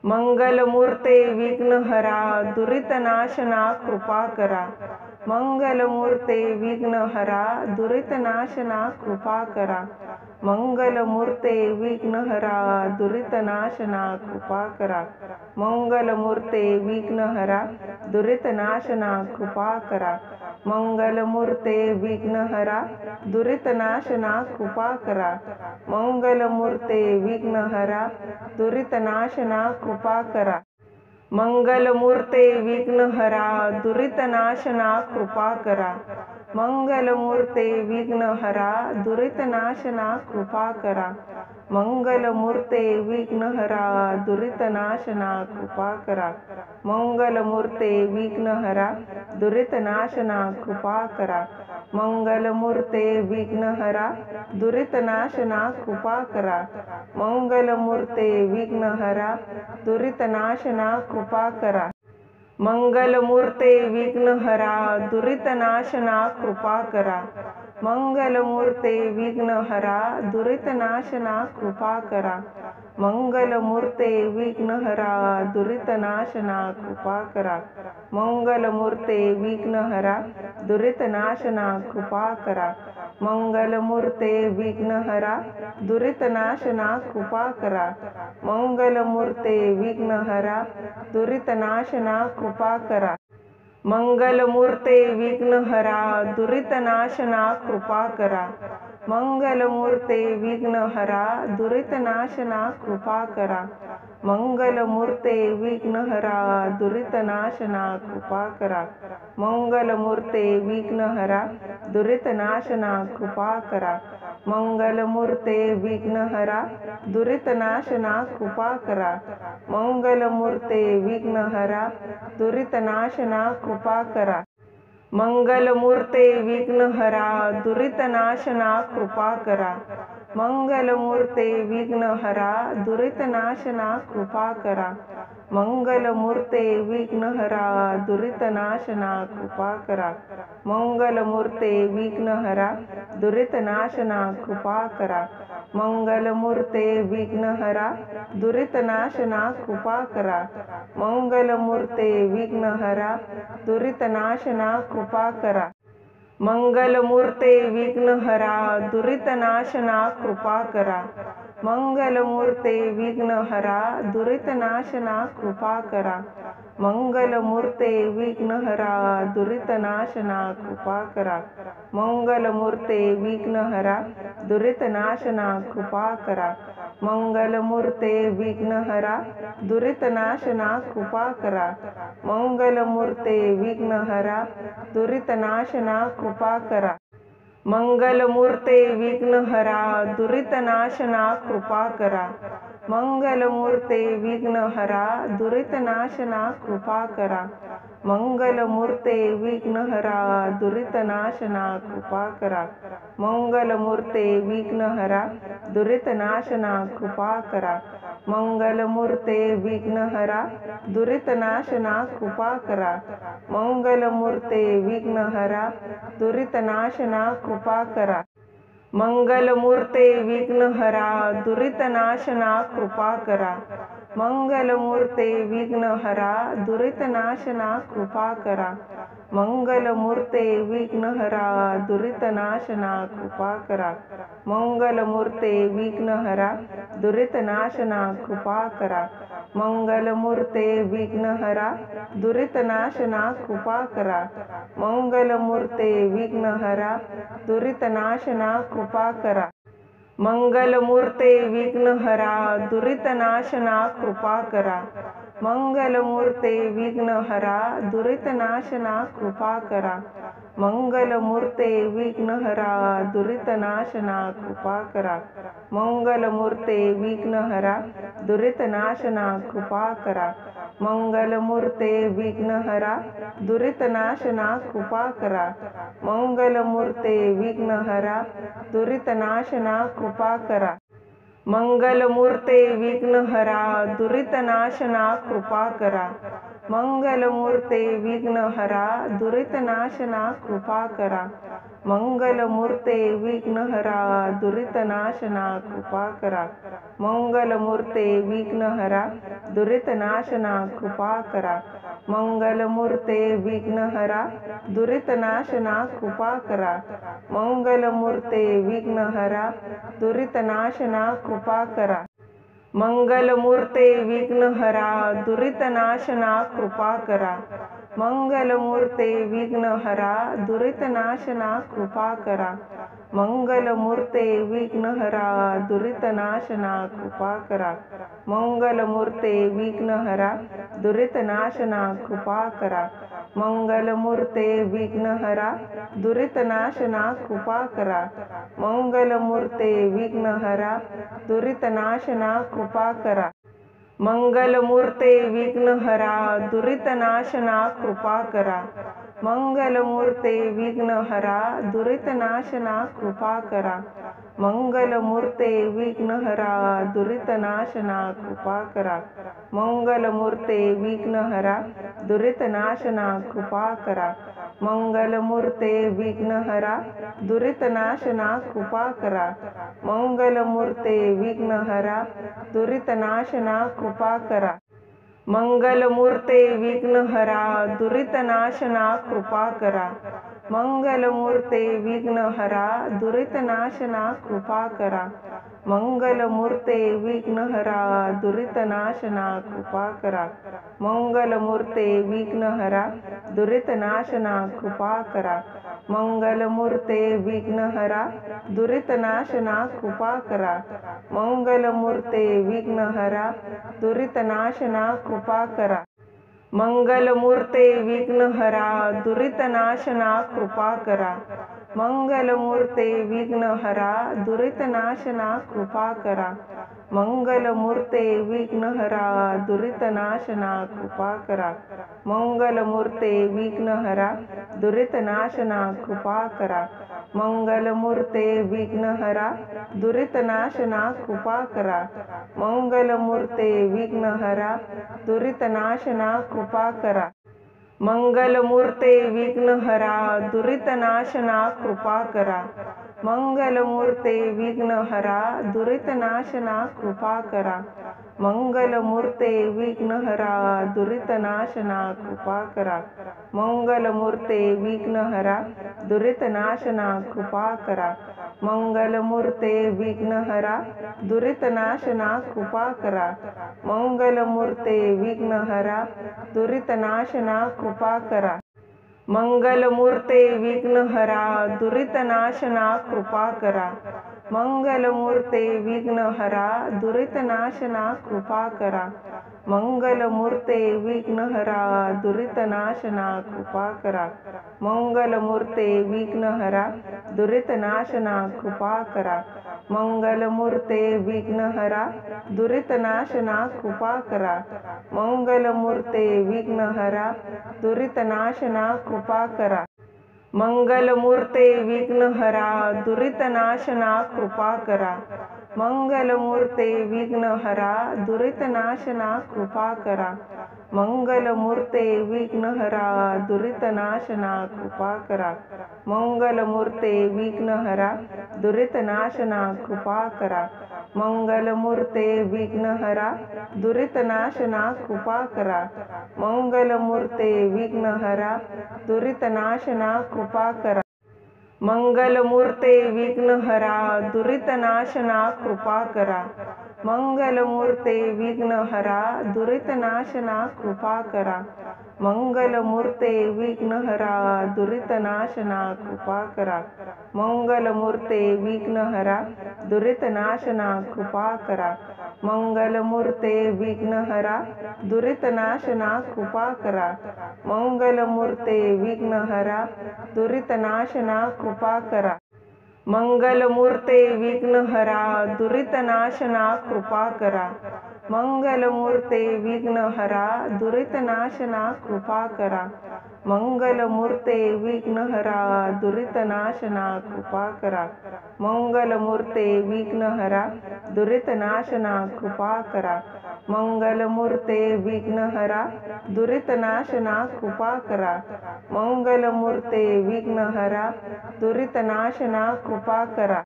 मंगलमूर्ते विघ्नहरा दुरितनाशना कृपा करा। मंगलमूर्ते विघ्नहरा दुरितनाशना कृपा करा। मंगलमूर्ते विघ्नहरा दुरितनाशना कृपा करा। मंगलमूर्ते विघ्नहरा दुरितनाशना कृपा करा। मंगलमूर्ते विघ्नहरा दुरितनाशना कृपा करा। मंगलमूर्ते विघ्नहरा दुरितनाशना कृपा करा। मंगलमूर्ते विघ्नहरा दुरितनाशना कृपा करा। मंगलमूर्ते विघ्नहरा दुरितनाशना कृपा करा। मंगलमूर्ते विघ्नहरा दुरितनाशना कृपा करा। मंगलमूर्ते विघ्नहरा दुरितनाशना कृपा करा। मंगलमूर्ते विघ्नहरा दुरितनाशना कृपा करा। मंगलमूर्ते विघ्नहरा दुरितनाशना कृपा करा। मंगलमूर्ते विघ्नहरा दुरितनाशना कृपा करा। मंगलमूर्ते विघ्नहरा दुरितनाशना कृपा करा। मंगलमूर्ते विघ्नहरा दुरितनाशना कृपा करा। मंगलमूर्ते विघ्नहरा दुरितनाशना कृपा करा। मंगलमूर्ते विघ्नहरा दुरितनाशना कृपा करा। मंगलमूर्ते विघ्नहरा दुरितनाशना कृपा करा। मंगलमूर्ते विघ्नहरा दुरितनाशना कृपा करा। मंगलमूर्ते विघ्नहरा दुरितनाशना कृपा करा। मंगलमूर्ते विघ्नहरा दुरितनाशना कृपा करा। मंगलमूर्ते विघ्नहरा दुरितनाशना कृपा करा। मंगलमूर्ते विघ्नहरा दुरितनाशना कृपा करा। मंगलमूर्ते विघ्नहरा दुरितनाशना कृपा करा। मंगलमूर्ते विघ्नहरा दुरितनाशना कृपा करा। मंगलमूर्ते विघ्नहरा दुरितनाशना कृपा करा। मंगलमूर्ते विघ्नहरा दुरितनाशना कृपा करा। मंगलमूर्ते विघ्नहरा दुरितनाशना कृपा करा। मंगलमूर्ते विघ्नहरा दुरितनाशना कृपा करा। मंगलमूर्ते विघ्नहरा दुरितनाशना कृपा करा। मंगलमूर्ते विघ्नहरा दुरितनाशना कृपा करा। मंगलमूर्ते विघ्नहरा दुरितनाशना कृपा करा। मंगलमूर्ते विघ्नहरा दुरितनाशना कृपा करा। मंगलमूर्ते विघ्नहरा दुरितनाशना कृपा करा। मंगलमूर्ते विघ्नहरा दुरितनाशना कृपा करा। मंगलमूर्ते विघ्नहरा दुरितनाशना कृपा करा। मंगलमूर्ते विघ्नहरा दुरितनाशना कृपा करा। मंगलमूर्ते विघ्नहरा दुरितनाशना कृपा करा। मंगलमूर्ते विघ्नहरा दुरितनाशना कृपा करा। मंगलमूर्ते विघ्नहरा दुरितनाशना कृपा करा। मंगलमूर्ते विघ्नहरा दुरितनाशना कृपा करा। मंगलमूर्ते विघ्नहरा दुरितनाशना कृपा करा। मंगलमूर्ते विघ्नहरा दुरितनाशना कृपा करा। मंगलमूर्ते विघ्नहरा दुरितनाशना कृपा करा। मंगलमूर्ते विघ्नहरा दुरितनाशना कृपा करा। मंगलमूर्ते विघ्नहरा दुरितनाशना कृपा करा। मंगलमूर्ते विघ्नहरा दुरितनाशना कृपा करा। मंगलमूर्ते विघ्नहरा दुरितनाशना कृपा करा। मंगलमूर्ते विघ्नहरा दुरितनाशना कृपा करा। मंगलमूर्ते विघ्नहरा दुरितनाशना कृपा करा। मंगलमूर्ते विघ्नहरा दुरितनाशना कृपा करा। मंगलमूर्ते विघ्नहरा दुरितनाशना कृपा करा। मंगलमूर्ते विघ्नहरा दुरितनाशना कृपा करा। मंगलमूर्ते विघ्नहरा दुरितनाशना कृपा करा। मंगलमूर्ते विघ्नहरा दुरितनाशना कृपा करा। मंगलमूर्ते विघ्नहरा दुरितनाशना कृपा करा। मंगलमूर्ते विघ्नहरा दुरितनाशना कृपा करा। मंगलमूर्ते विघ्नहरा दुरितनाशना कृपा करा। मंगलमूर्ते विघ्नहरा दुरितनाशना कृपा करा। मंगलमूर्ते विघ्नहरा दुरितनाशना कृपा करा। मंगलमूर्ते विघ्नहरा दुरितनाशना कृपा करा। मंगलमूर्ते विघ्नहरा दुरितनाशना कृपा करा। मंगलमूर्ते विघ्नहरा दुरितनाशना कृपा करा। मंगलमूर्ते विघ्नहरा दुरितनाशना कृपा करा। मंगलमूर्ते विघ्नहरा दुरितनाशना कृपा करा। मंगलमूर्ते विघ्नहरा दुरितनाशना कृपा करा। मंगलमूर्ते विघ्नहरा दुरितनाशना कृपा करा। मंगलमूर्ते विघ्नहरा दुरितनाशना कृपा करा। मंगलमूर्ते विघ्नहरा दुरितनाशना कृपा करा। मंगलमूर्ते विघ्नहरा दुरितनाशना कृपा करा। मंगलमूर्ते विघ्नहरा दुरितनाशना कृपा करा। मंगलमूर्ते विघ्नहरा दुरितनाशना कृपा करा। मंगलमूर्ते विघ्नहरा दुरितनाशना कृपा करा। मंगलमूर्ते विघ्नहरा दुरितनाशना कृपा करा। मंगलमूर्ते विघ्नहरा दुरितनाशना कृपा करा। मंगलमूर्ते विघ्नहरा दुरितनाशना कृपा करा। मंगलमूर्ते विघ्नहरा दुरितनाशना कृपा करा। मंगलमूर्ते विघ्नहरा दुरितनाशना कृपा करा। मंगलमूर्ते विघ्नहरा दुरितनाशना कृपा करा। मंगलमूर्ते विघ्नहरा दुरितनाशना कृपा करा। मंगलमूर्ते विघ्नहरा दुरितनाशना कृपा करा। मंगलमूर्ते विघ्नहरा दुरितनाशना कृपा करा। मंगलमूर्ते विघ्नहरा दुरितनाशना कृपा करा। मंगलमूर्ते विघ्नहरा दुरितनाशना कृपा करा। मंगलमूर्ते विघ्नहरा दुरितनाशना कृपा करा। मंगलमूर्ते विघ्नहरा दुरितनाशना कृपा करा। मंगलमूर्ते विघ्नहरा दुरितनाशना कृपा करा। मंगलमूर्ते विघ्नहरा दुरितनाशना कृपा करा। मंगलमूर्ते विघ्नहरा दुरितनाशना कृपा करा। मंगलमूर्ते विघ्नहरा दुरितनाशना कृपा करा। मंगलमूर्ते विघ्नहरा दुरितनाशना कृपा करा। मंगलमूर्ते विघ्नहरा दुरितनाशना कृपा करा। मंगलमूर्ते विघ्नहरा दुरितनाशना कृपा करा। मंगलमूर्ते विघ्नहरा दुरितनाशना कृपा करा। मंगलमूर्ते विघ्नहरा दुरितनाशना कृपा करा। मंगलमूर्ते विघ्नहरा दुरितनाशना कृपा करा। मंगलमूर्ते विघ्नहरा दुरितनाशना कृपा करा। मंगलमूर्ते विघ्नहरा दुरितनाशना कृपा करा। मंगलमूर्ते विघ्नहरा दुरितनाशना कृपा करा। मंगलमूर्ते विघ्नहरा दुरितनाशना कृपा करा। मंगलमूर्ते विघ्नहरा दुरितनाशना कृपा करा। मंगलमूर्ते विघ्नहरा दुरितनाशना कृपा करा। मंगलमूर्ते विघ्नहरा दुरितनाशना कृपा करा। मंगलमूर्ते विघ्नहरा दुरितनाशना कृपा करा। मंगलमूर्ते विघ्नहरा दुरितनाशना कृपा करा। मंगलमूर्ते विघ्नहरा दुरितनाशना कृपा करा। मंगलमूर्ते विघ्नहरा दुरितनाशना कृपा करा। मंगलमूर्ते विघ्नहरा दुरितनाशना कृपा करा। मंगलमूर्ते विघ्नहरा दुरितनाशना कृपा करा। मंगलमूर्ते विघ्नहरा दुरितनाशना कृपा करा। मंगलमूर्ते विघ्नहरा दुरितनाशना कृपा करा. मंगलमूर्ते विघ्नहरा दुरितनाशना कृपा करा. मंगलमूर्ते विघ्नहरा दुरितनाशना कृपा करा. मंगलमूर्ते विघ्नहरा दुरितनाशना कृपा करा.